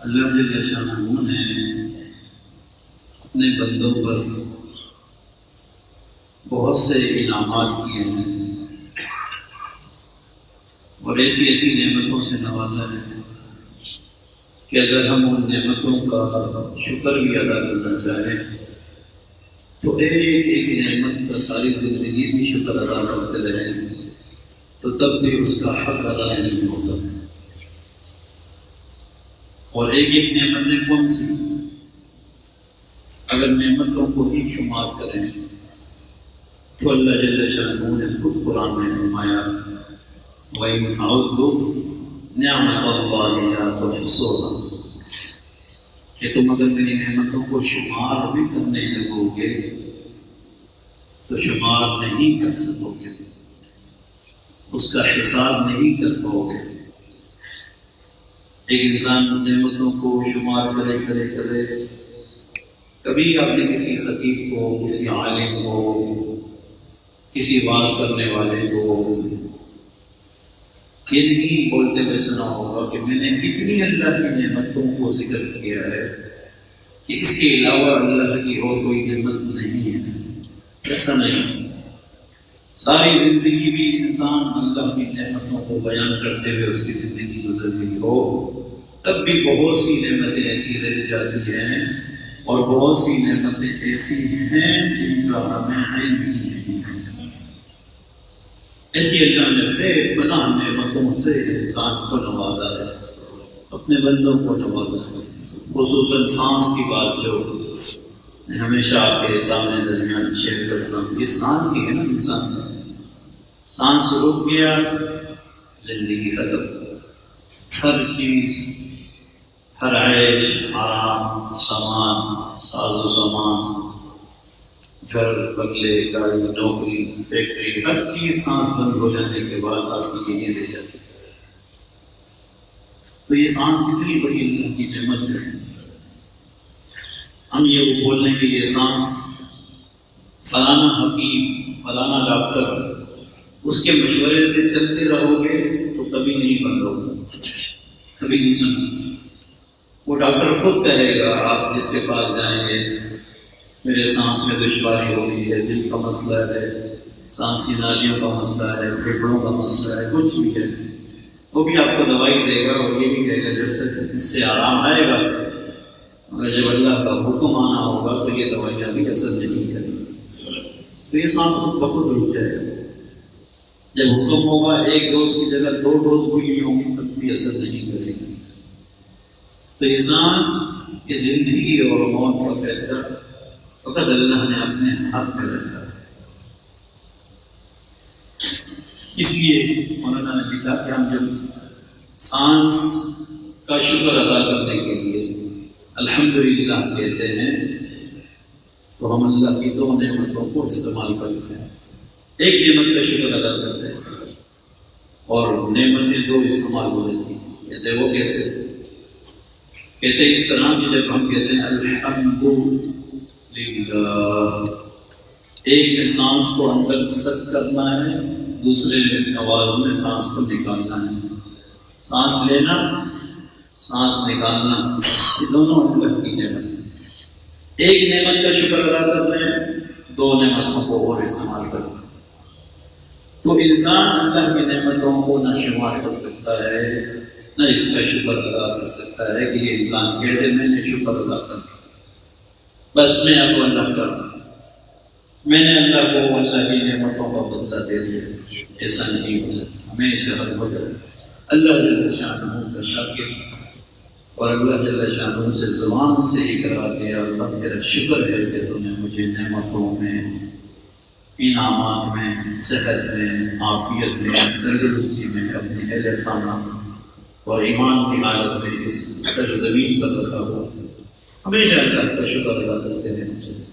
اللہ جل شانہ نے اپنے بندوں پر بہت سے انعامات کیے ہیں اور ایسی ایسی نعمتوں سے نوازا ہے کہ اگر ہم ان نعمتوں کا شکر بھی ادا کرنا چاہیں تو ایک ایک نعمت کا ساری زندگی بھی شکر ادا کرتے رہیں تو تب بھی اس کا حق ادا نہیں ہوتا۔ اور ایک ایک نعمتیں کون سی؟ اگر نعمتوں کو ہی شمار کریں تو اللہ جل شانہ نے خود قرآن میں فرمایا وَإِنْ تَعُدُّوا نِعْمَتَ اللَّهِ لَا تُحْصُوهَا، کہ تم اگر میری نعمتوں کو شمار بھی کرنے لگو گے تو شمار نہیں کر سکو گے، اس کا حساب نہیں کر پاؤ گے۔ ایک انسان نعمتوں کو شمار کرے کبھی آپ نے کسی خطیب کو، کسی عالم کو، کسی واعظ کرنے والے کو یہ نہیں بولتے ہوئے سنا ہوگا کہ میں نے اتنی اللہ کی نعمتوں کو ذکر کیا ہے کہ اس کے علاوہ اللہ کی اور کوئی نعمت نہیں ہے۔ ایسا نہیں، ساری زندگی بھی انسان اللہ کی نعمتوں کو بیان کرتے ہوئے اس کی زندگی گزر گئی ہو تب بھی بہت سی نعمتیں ایسی رہ جاتی ہیں اور بہت سی نعمتیں ایسی ہیں جن کا ہمیں علم نہیں ہے۔ ایسی اللہ نے بے پناہ نعمتوں سے انسان کو نوازا ہے، اپنے بندوں کو نوازا ہے، خصوصاً سانس کی بات جو ہمیشہ آپ کے سامنے درمیان شیئر کرتا ہوں۔ یہ سانس کی ہے نا، انسان سانس رک گیا زندگی ختم۔ ہر چیز، ہر عیش، آرام، سامان، ساز و سامان، گھر، بنگلے، گاڑی، نوکری، فیکٹری، ہر چیز سانس بند ہو جانے کے بعد آپ کی یہ رہ جاتی ہے۔ تو یہ سانس کتنی بڑی اللہ کی نعمت ہے۔ ہم یہ بول لیں کہ یہ سانس فلانا حکیم، فلانا ڈاکٹر، اس کے مشورے سے چلتے رہو گے تو کبھی نہیں بند ہوگا، کبھی نہیں سننا۔ وہ ڈاکٹر خود کہے گا، آپ جس کے پاس جائیں گے میرے سانس میں دشواری ہو رہی ہے، دل کا مسئلہ ہے، سانس کی نالیوں کا مسئلہ ہے، پھیپھڑوں کا مسئلہ ہے، کچھ بھی ہے، وہ بھی آپ کو دوائی دے گا اور یہ بھی کہے گا جب تک اس سے آرام آئے گا، اگر جب اللہ کا حکم آنا ہوگا تو یہ دوائیاں بھی اثر نہیں کریں گی۔ تو یہ سانس خود بخود رک جائے گا۔ جب حکم ہوگا ایک ڈوز کی جگہ 2 ڈوز بھی لی ہوں گی تب بھی اثر نہیں کرے گی۔ تو یہ سانس، یہ زندگی اور موت کا فیصلہ فقط اللہ نے اپنے ہاتھ میں رکھا ہے۔ اس لیے مولانا نے لکھا کہ ہم جب سانس کا شکر ادا کرنے کے لیے الحمدللہ کہتے ہیں تو ہم اللہ کی 2 نعمتوں کو استعمال کرتے ہیں۔ ایک نعمت کا شکر ادا کرتے ہیں اور نعمتیں 2 استعمال ہو جاتی ہیں۔ کہتے وہ کیسے؟ کہتے اس طرح کہ جب ہم کہتے ہیں الحمدللہ، ایک میں سانس کو اندر سک کرنا ہے، دوسرے آواز میں سانس کو نکالنا ہے۔ سانس لینا، سانس نکالنا، یہ دونوں اللہ کی نعمت ہے۔ ایک نعمت کا شکر ادا کر رہے ہیں، 2 نعمتوں کو اور استعمال کر رہے ہیں۔ تو انسان اللہ کی نعمتوں کو نہ شمار کر سکتا ہے، نہ اس کا شکر ادا کر سکتا ہے کہ یہ انسان کہتے میں نے شکر ادا کر، بس میں اب اللہ کا، میں نے اللہ کو اللہ کی نعمتوں کا بدلہ دے دیا۔ ایسا نہیں ہو سکتا، ہمیشہ ہر وقت اللہ جل شانہ کا شاکر اور اللہ جل شانہ سے زبان سے ہی کرا دیا اللہ تیرا شکر ہے کہ تو نے مجھے نعمتوں میں، انعامات میں، صحت میں، عافیت میں، تندرستی میں، اپنے اہل خانہ اور ایمان کی حالت میں اس سرزمین پر رکھا ہوا، ہمیشہ اللہ کا شکر ادا کرتے رہنا چاہیے۔